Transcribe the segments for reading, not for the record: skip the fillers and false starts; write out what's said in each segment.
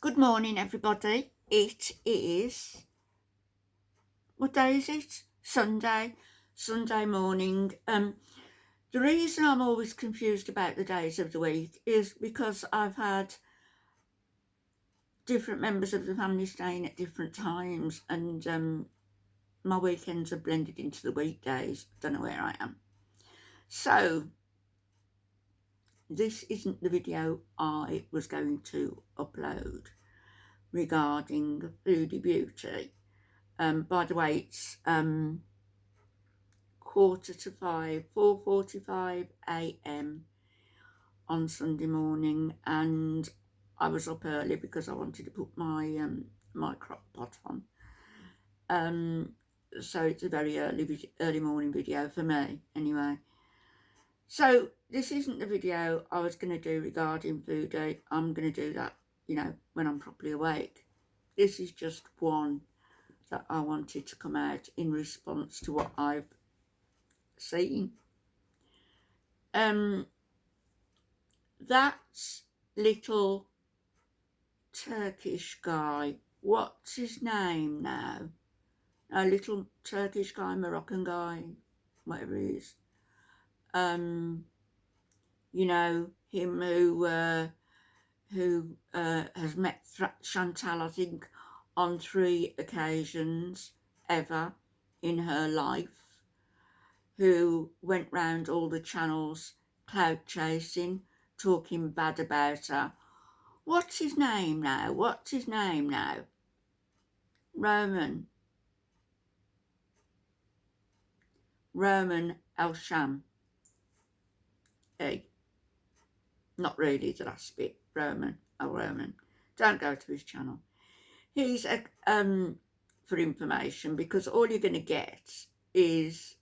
Good morning, everybody. It is, what day is it? Sunday morning. The reason I'm always confused about the days of the week is because I've had different members of the family staying at different times, and my weekends are blended into the weekdays. Don't know where I am. So this isn't the video I was going to upload regarding Foodie Beauty. By the way, it's 4:45 a.m. on Sunday morning, and I was up early because I wanted to put my my crock pot on. So it's a very early morning video for me, anyway. So this isn't the video I was going to do regarding Foodie. I'm going to do that, when I'm properly awake. This is just one that I wanted to come out in response to what I've seen. That little Turkish guy, what's his name now? A little Turkish guy, Moroccan guy, whatever he is. Him who has met Chantal, I think, on 3 occasions ever in her life, who went round all the channels clout-chasing, talking bad about her. What's his name now? Roman El-Sham. Hey, not really the last bit. Roman. Don't go to his channel. He's for information, because all you're going to get is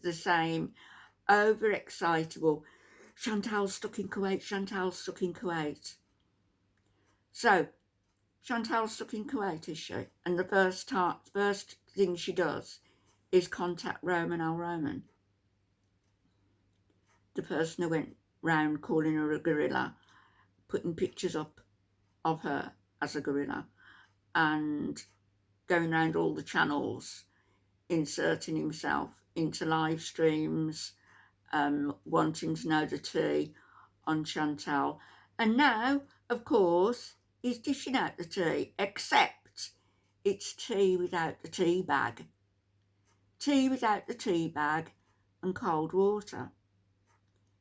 the same overexcitable Chantal's stuck in Kuwait. So Chantal's stuck in Kuwait, is she? And the first thing she does is contact Roman, the person who went round calling her a gorilla, putting pictures up of her as a gorilla, and going around all the channels, inserting himself into live streams, wanting to know the tea on Chantal. And now, of course, he's dishing out the tea, except it's tea without the tea bag. Tea without the tea bag and cold water.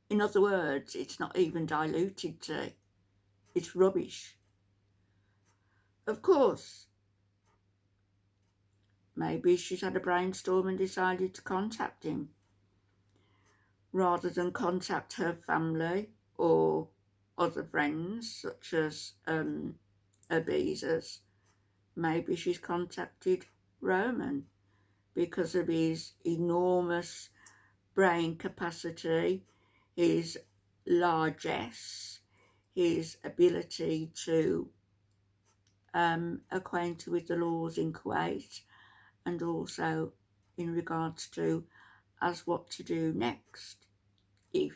In other words, it's not even diluted tea. It's rubbish. Of course, maybe she's had a brainstorm and decided to contact him, rather than contact her family or other friends, such as Abizas. Maybe she's contacted Roman because of his enormous brain capacity, his largesse, his ability to acquaint with the laws in Kuwait, and also in regards to as what to do next if,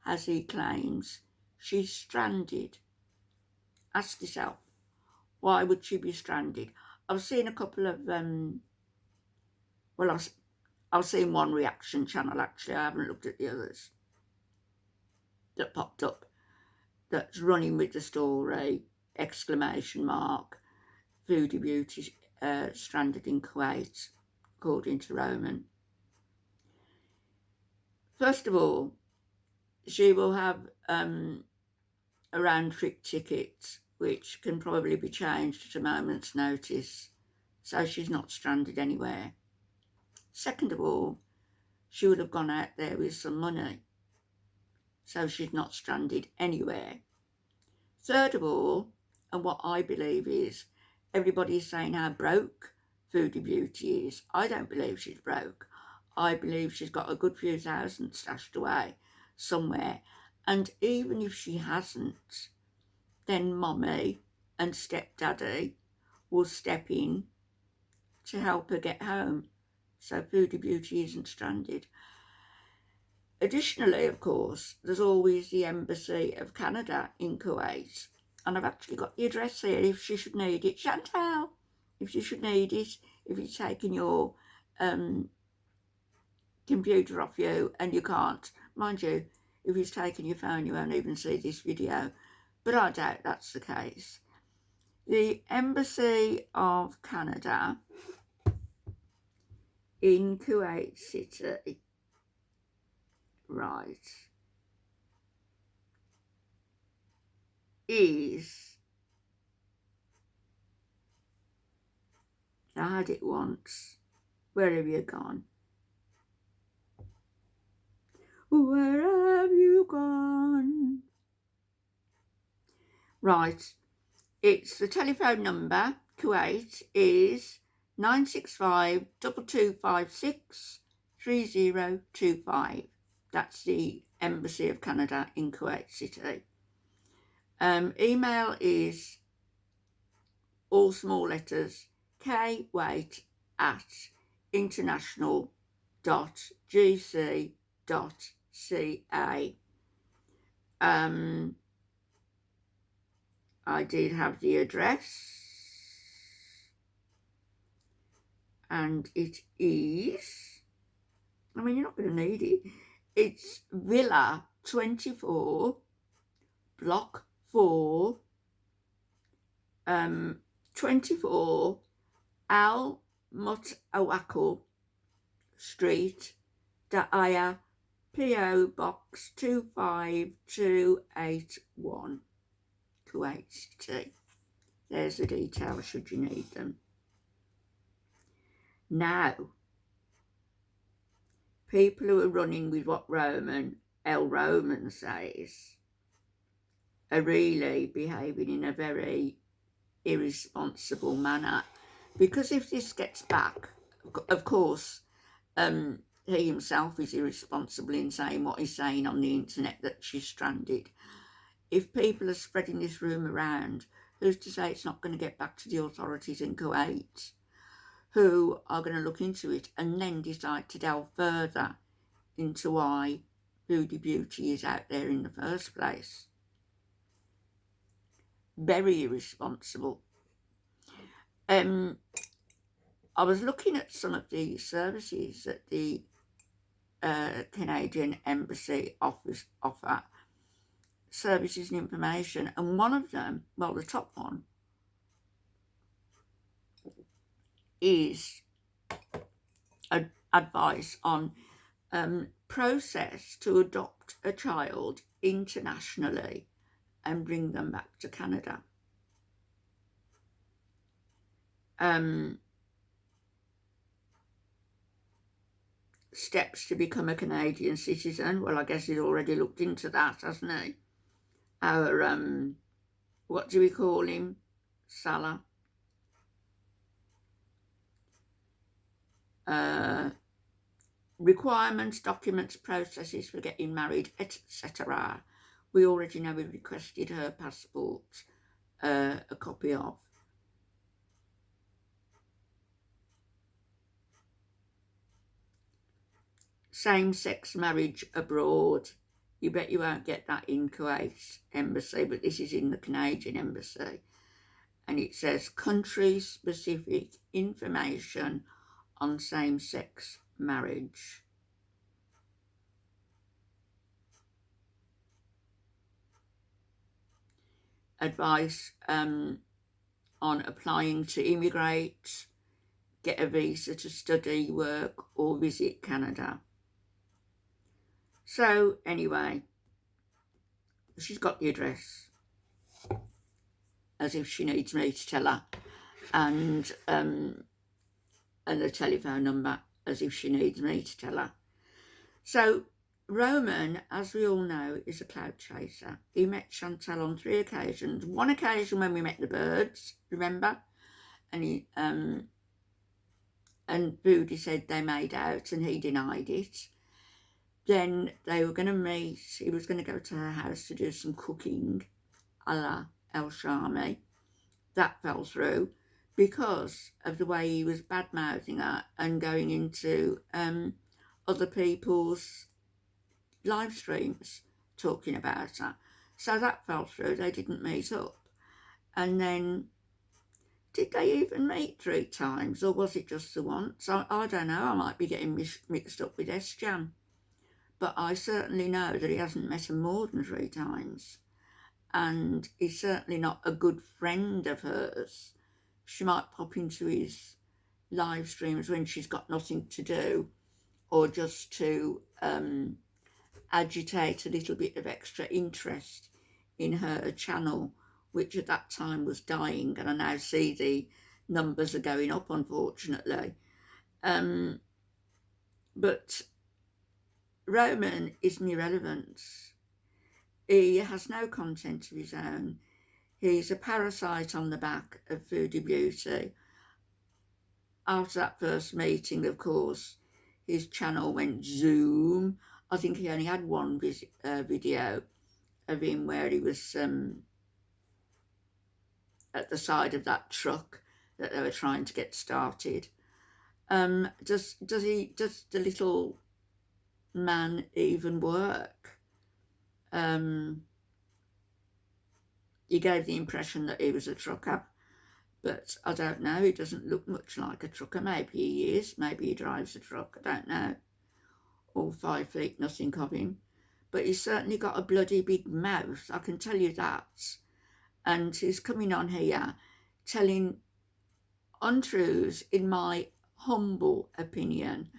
as he claims, she's stranded. Ask yourself, why would she be stranded? I've seen a couple of I've seen one reaction channel, actually. I haven't looked at the others that popped up, that's running with the story, ! Foodie Beauty stranded in Kuwait, according to Roman. First of all, she will have a round-trip ticket, which can probably be changed at a moment's notice, so she's not stranded anywhere. Second of all, she would have gone out there with some money, so she's not stranded anywhere. Third of all, and what I believe is, everybody's saying how broke Foodie Beauty is. I don't believe she's broke. I believe she's got a good few thousand stashed away somewhere. And even if she hasn't, then Mommy and Stepdaddy will step in to help her get home, so Foodie Beauty isn't stranded. Additionally, of course, there's always the Embassy of Canada in Kuwait. And I've actually got the address here if she should need it. Chantal, if you should need it, if it's taken your computer off you and you can't. Mind you, if it's taken your phone, you won't even see this video. But I doubt that's the case. The Embassy of Canada in Kuwait City, right, is, I had it once. Where have you gone? Where have you gone? Right, it's the telephone number, Kuwait, is 965 2256 3025. That's the Embassy of Canada in Kuwait City. Email is all small letters, kwait@international.gc.ca. I did have the address, and it is, I mean, you're not going to need it. It's Villa 24, Block 4, 24 Al Mutawakil Street, Daaya, PO Box 25281, Kuwait City. There's the details should you need them. Now, people who are running with what Roman says are really behaving in a very irresponsible manner, because if this gets back, of course, he himself is irresponsible in saying what he's saying on the internet, that she's stranded. If people are spreading this rumour around, who's to say it's not going to get back to the authorities in Kuwait, who are going to look into it and then decide to delve further into why Foodie Beauty is out there in the first place. Very irresponsible. I was looking at some of the services that the Canadian Embassy offer, services and information, and one of them, well, the top one, is advice on process to adopt a child internationally and bring them back to Canada. Steps to become a Canadian citizen. Well, I guess he's already looked into that, hasn't he? Our, what do we call him? Salah. Requirements, documents, processes for getting married, etc. We already know we requested her passport, a copy of. Same-sex marriage abroad. You bet you won't get that in Kuwait Embassy, but this is in the Canadian Embassy. And it says country-specific information on same-sex marriage. Advice on applying to immigrate, get a visa to study, work, or visit Canada. So anyway, she's got the address, as if she needs me to tell her, and the telephone number, as if she needs me to tell her. So Roman, as we all know, is a clout chaser. He met Chantal on 3 occasions. One occasion when we met the birds, remember? And he and Foodie said they made out and he denied it. Then they were going to meet. He was going to go to her house to do some cooking, a la El Shami. That fell through because of the way he was bad-mouthing her and going into other people's live streams talking about her. So that fell through. They didn't meet up. And then, did they even meet 3 times, or was it just the once? I don't know, I might be getting mixed up with S-Jam. But I certainly know that he hasn't met her more than 3 times. And he's certainly not a good friend of hers. She might pop into his live streams when she's got nothing to do, or just to agitate a little bit of extra interest in her channel, which at that time was dying, and I now see the numbers are going up, unfortunately. But Roman is an irrelevance. He has no content of his own. He's a parasite on the back of Foodie Beauty. After that first meeting, of course, his channel went zoom. I think he only had one video of him where he was at the side of that truck that they were trying to get started. Does the little man even work? He gave the impression that he was a trucker, but I don't know. He doesn't look much like a trucker. Maybe he is. Maybe he drives a truck. I don't know. All 5 feet, nothing of him. But he's certainly got a bloody big mouth, I can tell you that. And he's coming on here telling untruths, in my humble opinion,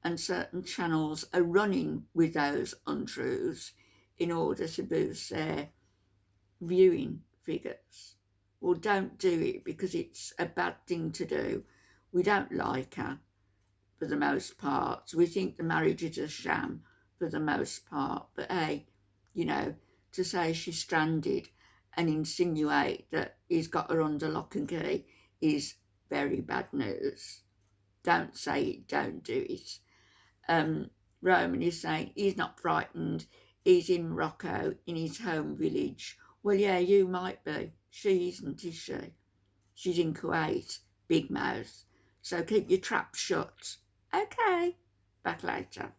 and certain channels are running with those untruths in order to boost their viewing figures. Well, don't do it, because it's a bad thing to do. We don't like her for the most part. We think the marriage is a sham for the most part. But hey, you know, to say she's stranded and insinuate that he's got her under lock and key is very bad news. Don't say it, don't do it. Roman is saying he's not frightened. He's in Morocco, in his home village. Well, yeah, you might be. She isn't, is she? She's in Kuwait, big mouth. So keep your trap shut. Okay, back later.